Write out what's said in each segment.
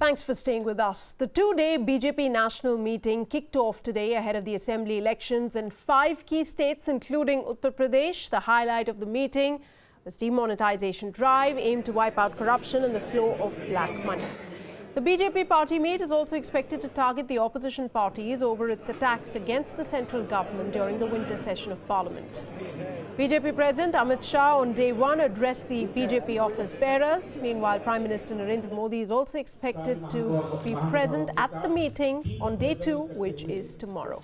Thanks for staying with us. The two-day BJP National Meeting kicked off today ahead of the Assembly elections in 5 key states, including Uttar Pradesh. The highlight of the meeting was demonetization drive aimed to wipe out corruption and the flow of black money. The BJP party meet is also expected to target the opposition parties over its attacks against the central government during the winter session of Parliament. BJP President Amit Shah on day one addressed the BJP office bearers. Meanwhile, Prime Minister Narendra Modi is also expected to be present at the meeting on day two, which is tomorrow.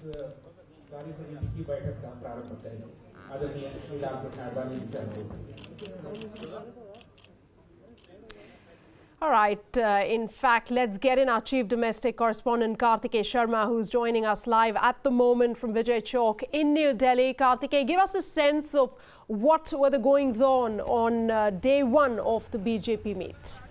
All right, in fact, let's get in our chief domestic correspondent Kartikeya Sharma, who's joining us live at the moment from Vijay Chowk in New Delhi. Kartikeya, give us a sense of what were the goings on day one of the BJP meet.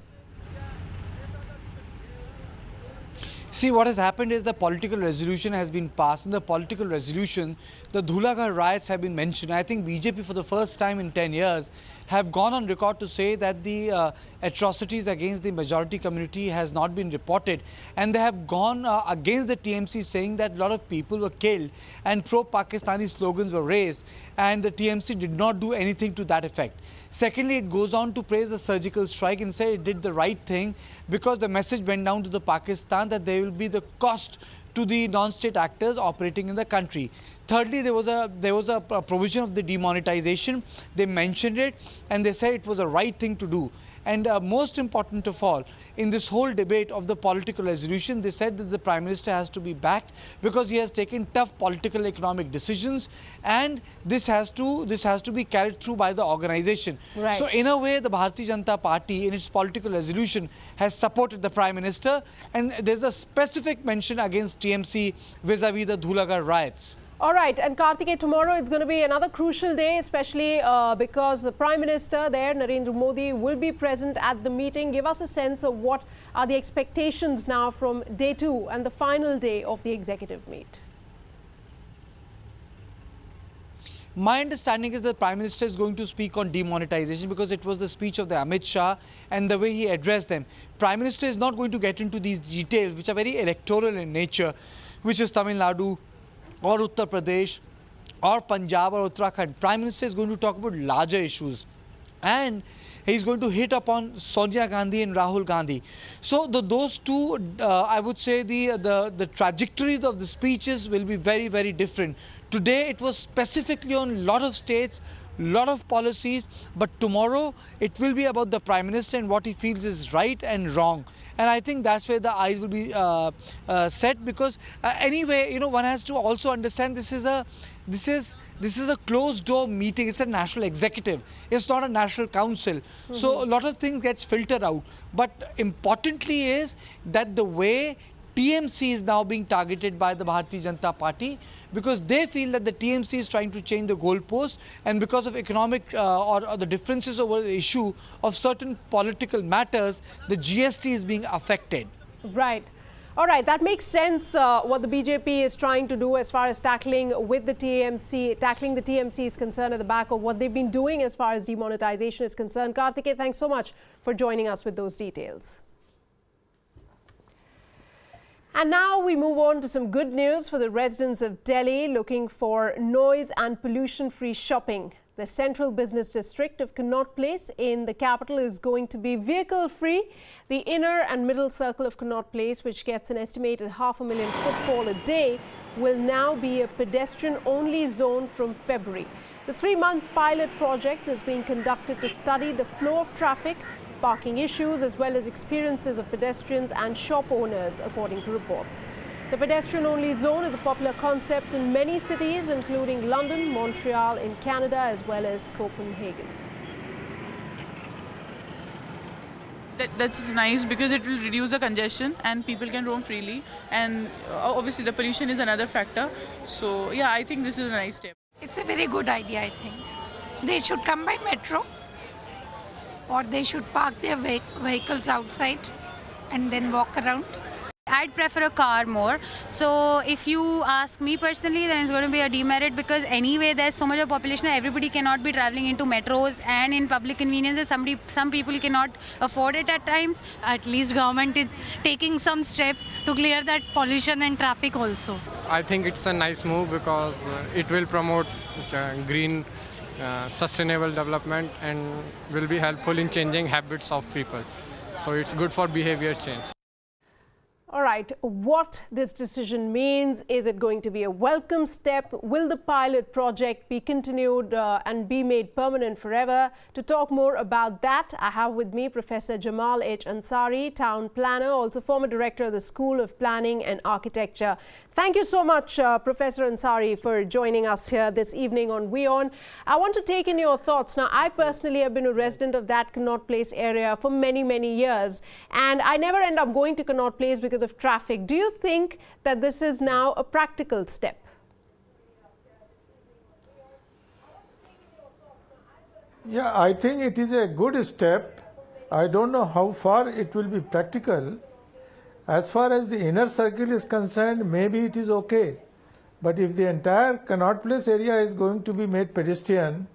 See, what has happened is the political resolution has been passed. In the political resolution, the Dhulagarh riots have been mentioned. I think BJP for the first time in 10 years have gone on record to say that the atrocities against the majority community has not been reported. And they have gone against the TMC, saying that a lot of people were killed and pro-Pakistani slogans were raised. And the TMC did not do anything to that effect. Secondly, it goes on to praise the surgical strike and say it did the right thing because the message went down to the Pakistan that there will be the cost to the non-state actors operating in the country. Thirdly, there was a provision of the demonetization. They mentioned it and they said it was the right thing to do. And most important of all, in this whole debate of the political resolution, they said that the Prime Minister has to be backed because he has taken tough political economic decisions, and this has to be carried through by the organization. Right. So in a way, the Bharatiya Janata Party in its political resolution has supported the Prime Minister, and there's a specific mention against TMC vis-a-vis the Dhulagarh riots. All right, and Kartikeya, tomorrow it's going to be another crucial day, especially because the Prime Minister there, Narendra Modi, will be present at the meeting. Give us a sense of what are the expectations now from day two and the final day of the executive meet. My understanding is that the Prime Minister is going to speak on demonetization because it was the speech of the Amit Shah and the way he addressed them. Prime Minister is not going to get into these details, which are very electoral in nature, which is Tamil Nadu or Uttar Pradesh or Punjab or Uttarakhand. Prime Minister is going to talk about larger issues, and he's going to hit upon Sonia Gandhi and Rahul Gandhi. So those two, I would say the trajectories of the speeches will be very, very different. Today it was specifically on a lot of states, lot of policies, but tomorrow it will be about the Prime Minister and what he feels is right and wrong. And I think that's where the eyes will be set, because anyway, you know, one has to also understand this is a closed door meeting. It's a national executive. It's not a national council. So a lot of things gets filtered out. But importantly is that the way TMC is now being targeted by the Bharatiya Janata Party, because they feel that the TMC is trying to change the goalpost, and because of economic or the differences over the issue of certain political matters, the GST is being affected. Right. All right, that makes sense what the BJP is trying to do as far as tackling the TMC is concerned, at the back of what they've been doing as far as demonetization is concerned. Kartikeya, thanks so much for joining us with those details. And now we move on to some good news for the residents of Delhi looking for noise and pollution-free shopping. The central business district of Connaught Place in the capital is going to be vehicle-free. The inner and middle circle of Connaught Place, which gets an estimated 500,000 footfall a day, will now be a pedestrian-only zone from February. The 3-month pilot project is being conducted to study the flow of traffic, parking issues, as well as experiences of pedestrians and shop owners, according to reports. The pedestrian-only zone is a popular concept in many cities, including London, Montreal in Canada, as well as Copenhagen. That's nice because it will reduce the congestion and people can roam freely, and obviously the pollution is another factor. So yeah, I think this is a nice step. It's a very good idea, I think. They should come by metro, or they should park their vehicles outside and then walk around. I'd prefer a car more. So if you ask me personally, then it's going to be a demerit, because anyway there's so much of population that everybody cannot be traveling into metros and in public conveniences. Some people cannot afford it at times. At least government is taking some step to clear that pollution and traffic also. I think it's a nice move because it will promote green, sustainable development and will be helpful in changing habits of people. So it's good for behavior change. All right, what this decision means, is it going to be a welcome step? Will the pilot project be continued and be made permanent forever? To talk more about that, I have with me Professor Jamal H. Ansari, town planner, also former director of the School of Planning and Architecture. Thank you so much, Professor Ansari, for joining us here this evening on WION. I want to take in your thoughts. Now, I personally have been a resident of that Connaught Place area for many, many years, and I never end up going to Connaught Place because of traffic. Do you think that this is now a practical step? Yeah, I think it is a good step. I don't know how far it will be practical. As far as the inner circle is concerned, maybe it is okay. But if the entire Connaught Place area is going to be made pedestrian,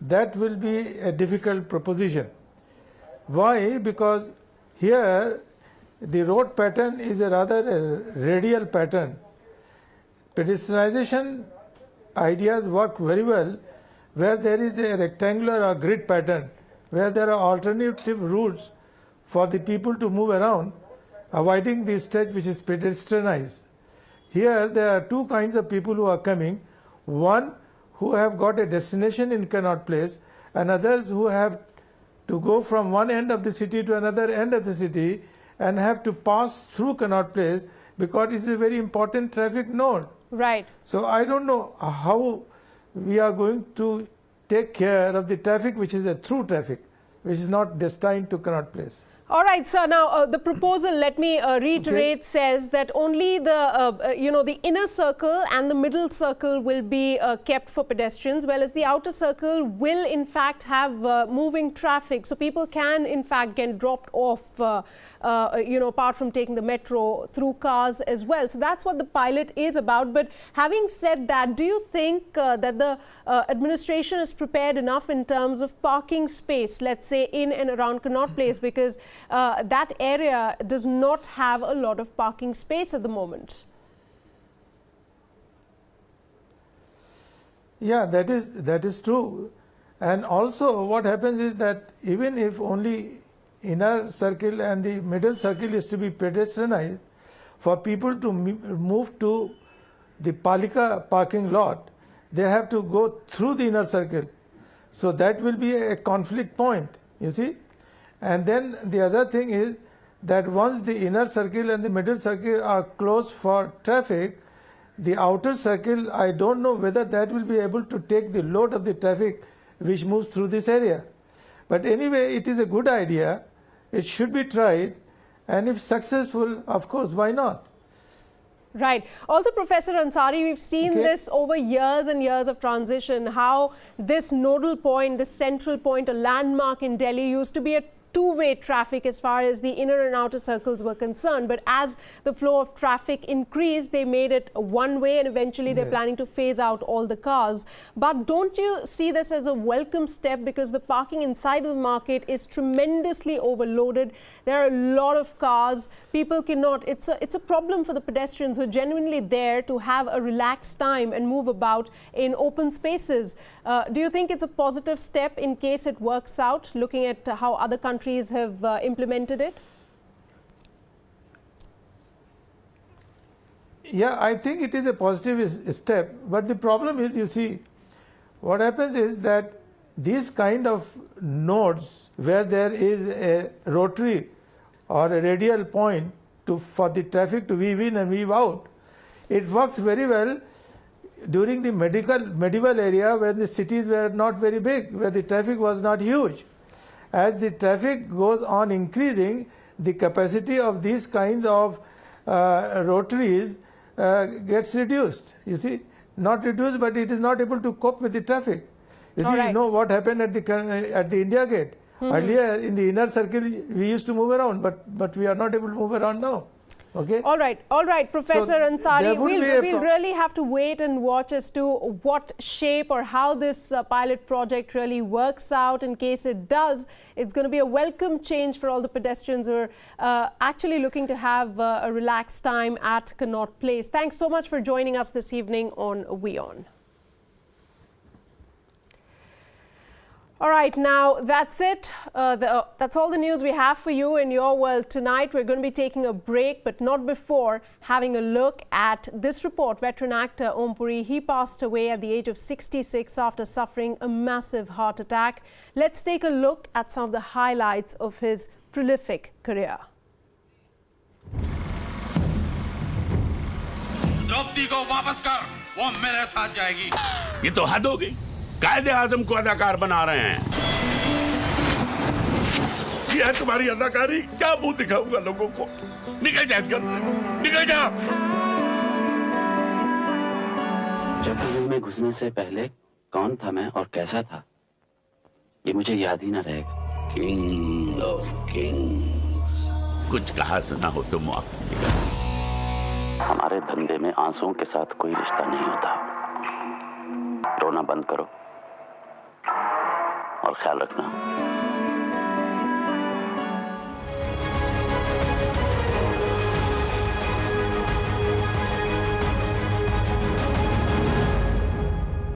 that will be a difficult proposition. Why? Because here the road pattern is a rather radial pattern. Pedestrianization ideas work very well where there is a rectangular or grid pattern, where there are alternative routes for the people to move around, avoiding the stretch which is pedestrianized. Here there are two kinds of people who are coming. One who have got a destination in Connaught Place, and others who have to go from one end of the city to another end of the city and have to pass through Connaught Place because it's a very important traffic node. Right. So I don't know how we are going to take care of the traffic which is a through traffic, which is not destined to Connaught Place. All right, sir. Now, the proposal, let me reiterate, says that only the, the inner circle and the middle circle will be kept for pedestrians, whereas the outer circle will, in fact, have moving traffic. So people can, in fact, get dropped off, apart from taking the metro, through cars as well. So that's what the pilot is about. But having said that, do you think that the administration is prepared enough in terms of parking space, let's say, in and around Connaught Place? Because that area does not have a lot of parking space at the moment. Yeah, that is true. And also what happens is that even if only inner circle and the middle circle is to be pedestrianized, for people to move to the Palika parking lot, they have to go through the inner circle. So that will be a conflict point, you see. And then the other thing is that once the inner circle and the middle circle are closed for traffic, the outer circle, I don't know whether that will be able to take the load of the traffic which moves through this area. But anyway, it is a good idea. It should be tried. And if successful, of course, why not? Right. Also, Professor Ansari, we've seen this over years and years of transition, how this nodal point, this central point, a landmark in Delhi, used to be a two-way traffic as far as the inner and outer circles were concerned. But as the flow of traffic increased, they made it one way, and eventually they're planning to phase out all the cars. But don't you see this as a welcome step? Because the parking inside of the market is tremendously overloaded. There are a lot of cars. People cannot. It's a problem for the pedestrians who are genuinely there to have a relaxed time and move about in open spaces. Do you think it's a positive step in case it works out, looking at how other countries have implemented it? Yeah, I think it is a positive step. But the problem is, you see, what happens is that these kind of nodes where there is a rotary or a radial point for the traffic to weave in and weave out, it works very well during the medieval area when the cities were not very big, where the traffic was not huge. As the traffic goes on increasing, the capacity of these kinds of rotaries gets reduced. You see, not reduced, but it is not able to cope with the traffic. You see, you know what happened at the India Gate. Earlier, in the inner circle, we used to move around, but we are not able to move around now. Okay. All right, Professor So Ansari. there would be a We'll really have to wait and watch as to what shape or how this pilot project really works out. In case it does, it's going to be a welcome change for all the pedestrians who are actually looking to have a relaxed time at Connaught Place. Thanks so much for joining us this evening on WION. All right, now that's it. That's all the news we have for you in your world tonight. We're going to be taking a break, but not before having a look at this report. Veteran actor Om Puri, he passed away at the age of 66 after suffering a massive heart attack. Let's take a look at some of the highlights of his prolific career. Draupadi को वापस कर, वो मेरे साथ जाएगी। ये तो हद हो गई। कायदे आजम को अदाकार बना रहे हैं। ये है तुम्हारी अदाकारी? क्या मुंह दिखाऊंगा लोगों को? निकल जा इस घर से, निकल जा। जब में घुसने से पहले कौन था मैं और कैसा था, ये मुझे याद ही ना रहेगा। King of Kings. कुछ कहा सुना हो तो माफ कीजिएगा। हमारे धंधे में आंसुओं के साथ कोई रिश्ता नहीं होता। रोना बंद करो और ख्याल रखना।